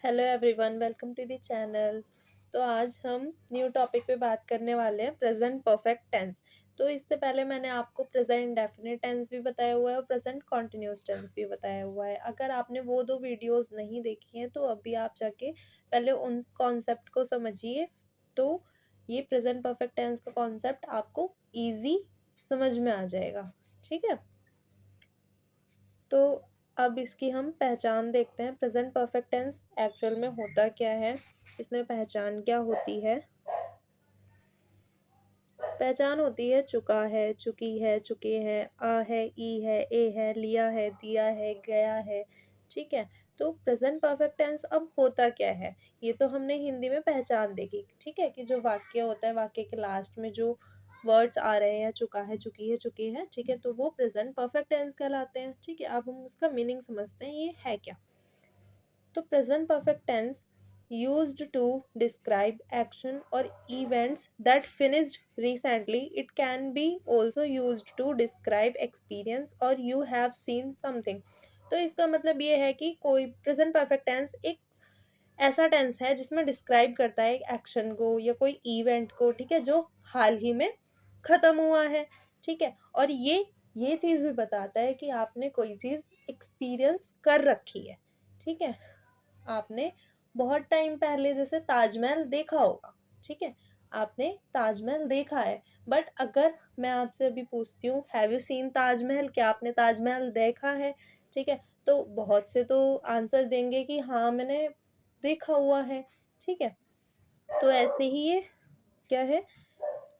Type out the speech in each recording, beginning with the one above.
Hello everyone, welcome to the channel. तो आज हम न्यू टॉपिक पे बात करने वाले हैं प्रेजेंट परफेक्ट टेंस। तो इससे पहले मैंने आपको प्रेजेंट डेफिनेट टेंस भी बताया हुआ है और प्रेजेंट कॉन्टिन्यूस टेंस भी बताया हुआ है। अगर आपने वो दो वीडियोस नहीं देखी हैं तो अभी आप जाके पहले उन कॉन्सेप्ट को समझिए, तो ये प्रेजेंट परफेक्ट टेंस का कॉन्सेप्ट आपको ईजी समझ में आ जाएगा। ठीक है, तो अब इसकी हम पहचान देखते हैं। प्रेजेंट परफेक्ट टेंस एक्चुअल में होता क्या है, इसमें पहचान क्या होती है। पहचान होती है चुका है, चुकी है, चुके हैं, आ है, ई है, ए है, लिया है, दिया है, गया है। ठीक है, तो प्रेजेंट परफेक्ट टेंस अब होता क्या है, ये तो हमने हिंदी में पहचान देखी। ठीक है, कि जो वाक्य होता है, वाक्य के लास्ट में जो वर्ड्स आ रहे हैं, चुका है, चुकी है, चुके हैं, ठीक है, तो वो प्रेजेंट परफेक्ट टेंस कहलाते हैं। ठीक है, अब हम उसका मीनिंग समझते हैं, ये है क्या। तो present perfect tense used to describe action or events that finished recently. It can be also used to describe experience or you have seen something. तो इसका मतलब ये है कि कोई प्रेजेंट परफेक्ट टेंस एक ऐसा टेंस है जिसमें डिस्क्राइब करता है एक एक्शन को या कोई इवेंट को, ठीक है, जो हाल ही में खत्म हुआ है। ठीक है, और ये चीज भी बताता है कि आपने कोई चीज एक्सपीरियंस कर रखी है। ठीक है, आपने बहुत टाइम पहले जैसे ताजमहल देखा होगा। ठीक है, आपने ताजमहल देखा है, बट अगर मैं आपसे अभी पूछती हूँ हैव यू सीन ताजमहल, क्या आपने ताजमहल देखा है, ठीक है, तो बहुत से तो आंसर देंगे कि हाँ मैंने देखा हुआ है। ठीक है, तो ऐसे ही ये क्या है,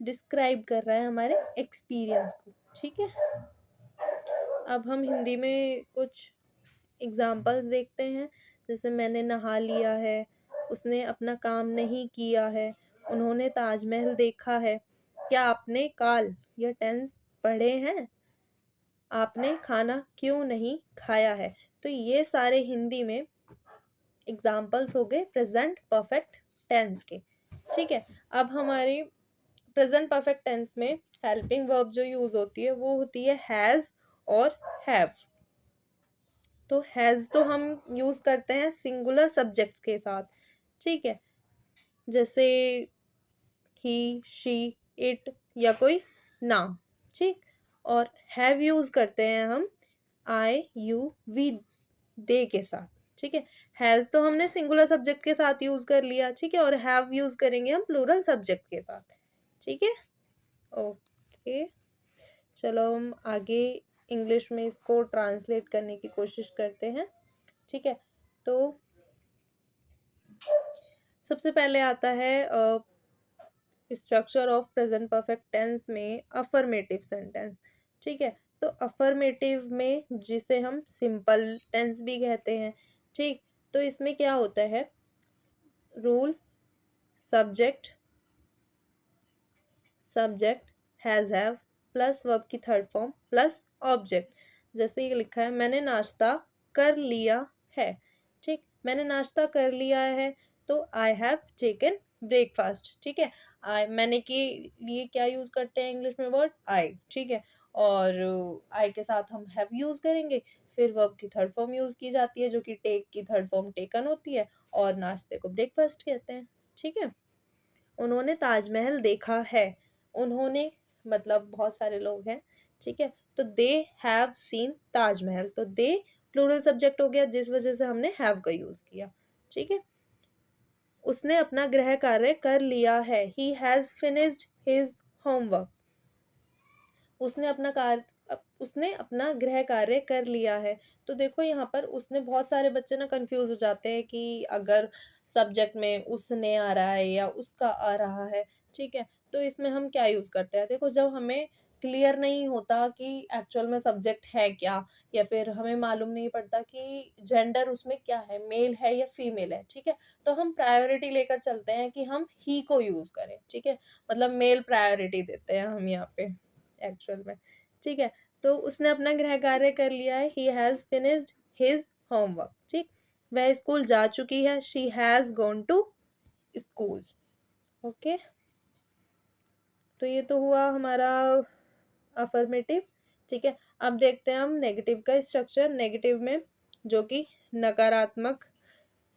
डिस्क्राइब कर रहा है हमारे एक्सपीरियंस को। ठीक है, अब हम हिंदी में कुछ एग्जाम्पल्स देखते हैं। जैसे मैंने नहा लिया है, उसने अपना काम नहीं किया है, उन्होंने ताजमहल देखा है, क्या आपने काल या टेंस पढ़े हैं, आपने खाना क्यों नहीं खाया है। तो ये सारे हिंदी में एग्जाम्पल्स हो गए प्रेजेंट परफेक्ट टेंस के। ठीक है, अब हमारी प्रेजेंट परफेक्ट टेंस में हेल्पिंग वर्ब जो यूज होती है वो होती है हैज और हैव। तो हैज तो हम यूज करते हैं सिंगुलर सब्जेक्ट के साथ। ठीक है, जैसे ही, शी, इट या कोई नाम। ठीक, और हैव यूज करते हैं हम आई, यू, वी, दे के साथ। ठीक है, हैज तो हमने सिंगुलर सब्जेक्ट के साथ यूज कर लिया। ठीक है, और हैव यूज करेंगे हम प्लूरल सब्जेक्ट के साथ। ठीक है, ओके, चलो हम आगे इंग्लिश में इसको ट्रांसलेट करने की कोशिश करते हैं। ठीक है, तो सबसे पहले आता है structure of present perfect tense में अफर्मेटिव सेंटेंस। ठीक है, तो अफर्मेटिव में जिसे हम सिंपल टेंस भी कहते हैं। ठीक, तो इसमें क्या होता है, rule, subject, subject has have plus verb की थर्ड फॉर्म प्लस ऑब्जेक्ट। जैसे ये लिखा है मैंने नाश्ता कर लिया है। ठीक, मैंने नाश्ता कर लिया है, तो आई हैव टेकन ब्रेकफास्ट। ठीक है, आई मैंने के लिए क्या यूज करते हैं इंग्लिश में, वर्ड आई। ठीक है, और आई के साथ हम हैव यूज करेंगे, फिर वर्ब की थर्ड फॉर्म यूज की जाती है जो कि टेक की थर्ड फॉर्म टेकन होती है, और नाश्ते को ब्रेकफास्ट कहते हैं। ठीक है, उन्होंने ताजमहल देखा है, उन्होंने मतलब बहुत सारे लोग हैं। ठीक है, तो दे हैव सीन ताजमहल, तो दे प्लूरल सब्जेक्ट हो गया जिस वजह से हमने हैव का यूज किया। ठीक है, उसने अपना गृह कार्य कर लिया है, he has finished his homework. उसने अपना गृह कार्य कर लिया है। तो देखो यहाँ पर उसने, बहुत सारे बच्चे ना कंफ्यूज हो जाते हैं कि अगर सब्जेक्ट में उसने आ रहा है या उसका आ रहा है। ठीक है, तो इसमें हम क्या यूज करते हैं, देखो जब हमें क्लियर नहीं होता कि एक्चुअल में सब्जेक्ट है क्या, या फिर हमें मालूम नहीं पड़ता कि जेंडर उसमें क्या है, मेल है या फीमेल है। ठीक है, तो हम प्रायोरिटी लेकर चलते हैं कि हम ही को यूज करें। ठीक है, मतलब मेल प्रायोरिटी देते हैं हम यहाँ पे एक्चुअल में। ठीक है, तो उसने अपना गृह कार्य कर लिया है, he has finished his homework. ठीक, वह स्कूल जा चुकी है, she has gone to school. Okay, तो ये तो हुआ हमारा अफर्मेटिव। ठीक है, अब देखते हैं हम नेगेटिव का स्ट्रक्चर। नेगेटिव में जो कि नकारात्मक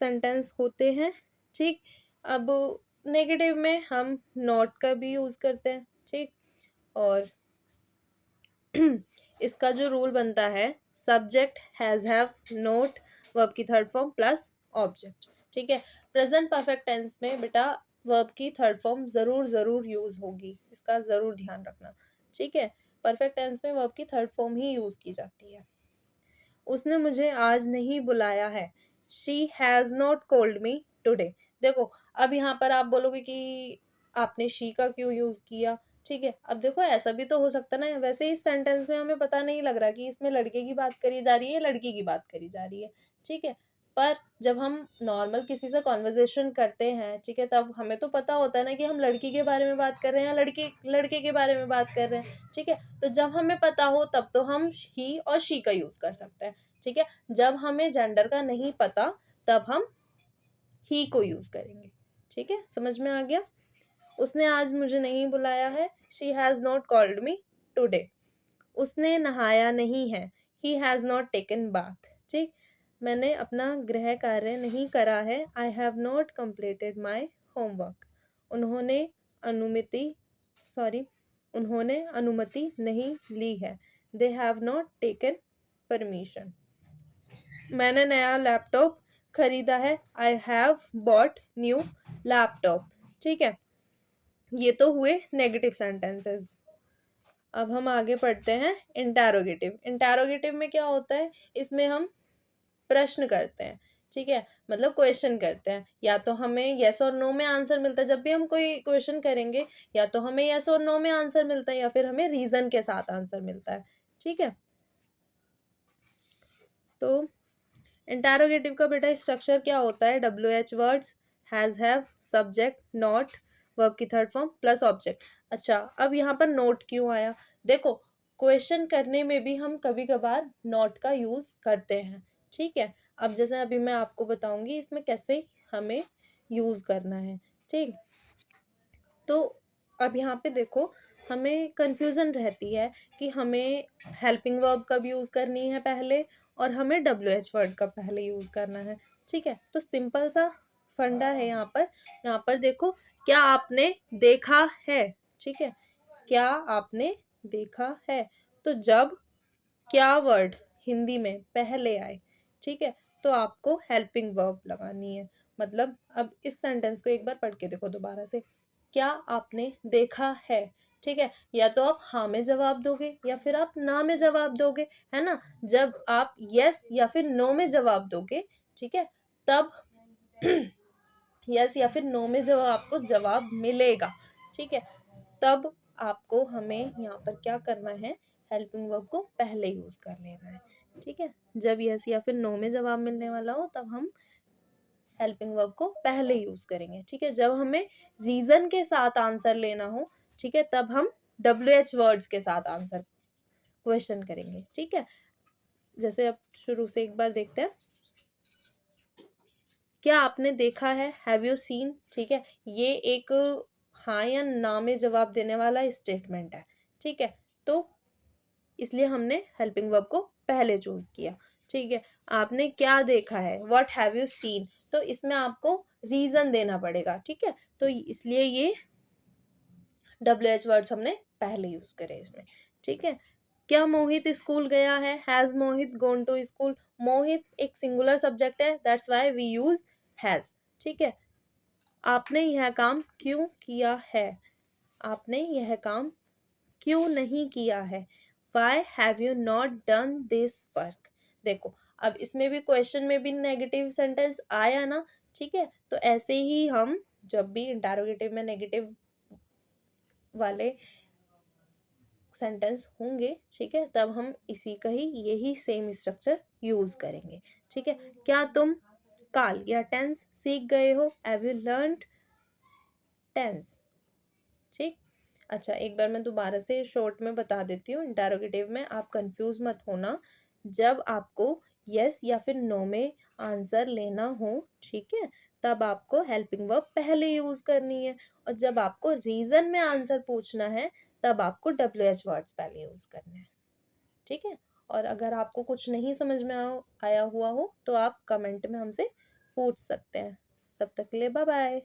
सेंटेंस होते हैं। ठीक, अब नेगेटिव में हम नॉट का भी यूज करते हैं। ठीक, और इसका जो रूल बनता है, subject has have note verb की थर्ड फॉर्म प्लस ऑब्जेक्ट। ठीक है, प्रेजेंट परफेक्ट टेंस में बेटा वर्ब की थर्ड फॉर्म जरूर जरूर यूज होगी, इसका जरूर ध्यान रखना। ठीक है, परफेक्ट टेंस में वर्ब की थर्ड फॉर्म ही यूज की जाती है। उसने मुझे आज नहीं बुलाया है, she has not called me today. देखो, अब यहाँ पर आप बोलोगे कि आपने शी का क्यों यूज किया। ठीक है, अब देखो ऐसा भी तो हो सकता ना, वैसे इस सेंटेंस में हमें पता नहीं लग रहा कि इसमें लड़के की बात करी जा रही है, लड़की की बात करी जा रही है। ठीक है, पर जब हम नॉर्मल किसी से कॉन्वर्जेशन करते हैं, ठीक है, तब हमें तो पता होता है ना कि हम लड़की के बारे में बात कर रहे हैं या लड़के के बारे में बात कर रहे हैं। ठीक है, तो जब हमें पता हो तब तो हम ही और शी का यूज कर सकते हैं। ठीक है, जब हमें जेंडर का नहीं पता तब हम ही को यूज करेंगे। ठीक है, समझ में आ गया। उसने आज मुझे नहीं बुलाया है, she has not called me today. उसने नहाया नहीं है, he has not taken bath. ठीक, मैंने अपना गृह कार्य नहीं करा है, I have not completed my homework. उन्होंने अनुमति सॉरी उन्होंने अनुमति नहीं ली है, they have not taken permission. मैंने नया लैपटॉप खरीदा है, I have bought new laptop. ठीक है, ये तो हुए नेगेटिव सेंटेंसेस। अब हम आगे पढ़ते हैं इंटरोगेटिव। इंटरोगेटिव में क्या होता है, इसमें हम प्रश्न करते हैं। ठीक है, मतलब क्वेश्चन करते हैं, या तो हमें यस और नो में आंसर मिलता है। जब भी हम कोई क्वेश्चन करेंगे या तो हमें यस और नो में आंसर मिलता है या फिर हमें रीजन के साथ आंसर मिलता है। ठीक है, तो इंटरोगेटिव का बेटा स्ट्रक्चर क्या होता है, WH words, has have, subject, not, verb की थर्ड फॉर्म प्लस ऑब्जेक्ट। अच्छा, अब यहाँ पर नोट क्यों आया, देखो क्वेश्चन करने में भी हम कभी कभार नॉट का यूज करते हैं। ठीक है, अब जैसे अभी मैं आपको बताऊंगी इसमें कैसे हमें यूज करना है। ठीक, तो अब यहाँ पे देखो हमें कंफ्यूजन रहती है कि हमें हेल्पिंग वर्ब कब यूज करनी है पहले, और हमें WH वर्ड का पहले यूज करना है। ठीक है, तो सिंपल सा फंडा है यहाँ पर देखो, क्या आपने देखा है। ठीक है, क्या आपने देखा है, तो जब क्या वर्ड हिंदी में पहले आए, ठीक है, तो आपको हेल्पिंग वर्ब लगानी है। मतलब अब इस सेंटेंस को एक बार पढ़ के देखो दोबारा से, क्या आपने देखा है। ठीक है, या तो आप हाँ में जवाब दोगे या फिर आप ना में जवाब दोगे, है ना। जब आप यस या फिर नो में जवाब दोगे, ठीक है, तब यस या फिर नो में जब आपको जवाब मिलेगा, ठीक है, तब आपको हमें यहाँ पर क्या करना है, हेल्पिंग वर्ब को पहले यूज कर लेना है। ठीक है, जब यस या फिर नो में जवाब मिलने वाला हो तब हम हेल्पिंग वर्ब को पहले यूज करेंगे। ठीक है, जब हमें रीजन के साथ आंसर लेना हो, ठीक है, तब हम WH वर्ड्स के साथ आंसर क्वेश्चन करेंगे। ठीक है, जैसे अब शुरू से एक बार देखते हैं, क्या आपने देखा है, हैव यू सीन। ठीक है, ये एक हाँ या ना में जवाब देने वाला स्टेटमेंट है। ठीक है, तो इसलिए हमने हेल्पिंग वर्ब को पहले चूज किया। ठीक है, आपने क्या देखा है, व्हाट हैव यू सीन, तो इसमें आपको रीजन देना पड़ेगा। ठीक है, तो इसलिए ये WH वर्ड्स हमने पहले यूज करे इसमें। ठीक है, क्या मोहित स्कूल गया है, has Mohit gone to school. Mohit एक सिंगुलर सब्जेक्ट है, that's why we use has. ठीक है, आपने यह काम क्यों किया है, आपने यह काम क्यों नहीं किया है, why have you not done this work। देखो, अब इसमें भी क्वेश्चन में भी नेगेटिव सेंटेंस आया ना। ठीक है, तो ऐसे ही हम जब भी इंटरोगेटिव में नेगेटिव वाले सेंटेंस होंगे, ठीक है, तब हम इसी का ही यही सेम स्ट्रक्चर यूज करेंगे। ठीक है, क्या तुम काल या टेंस सीख गए हो, हैव यू लर्नड टेंस। ठीक, अच्छा एक बार मैं दोबारा से शॉर्ट में बता देती हूँ, इंटरोगेटिव में आप कंफ्यूज मत होना। जब आपको यस या फिर नो में आंसर लेना हो, ठीक है, तब आपको हेल्पिंग वर्ब पहले यूज करनी है, और जब आपको रीजन में आंसर पूछना है तब आपको WH वर्ड्स पहले यूज करने हैं। ठीक है, और अगर आपको कुछ नहीं समझ में आया हुआ हो तो आप कमेंट में हमसे पूछ सकते हैं। तब तक के लिए बाय बाय।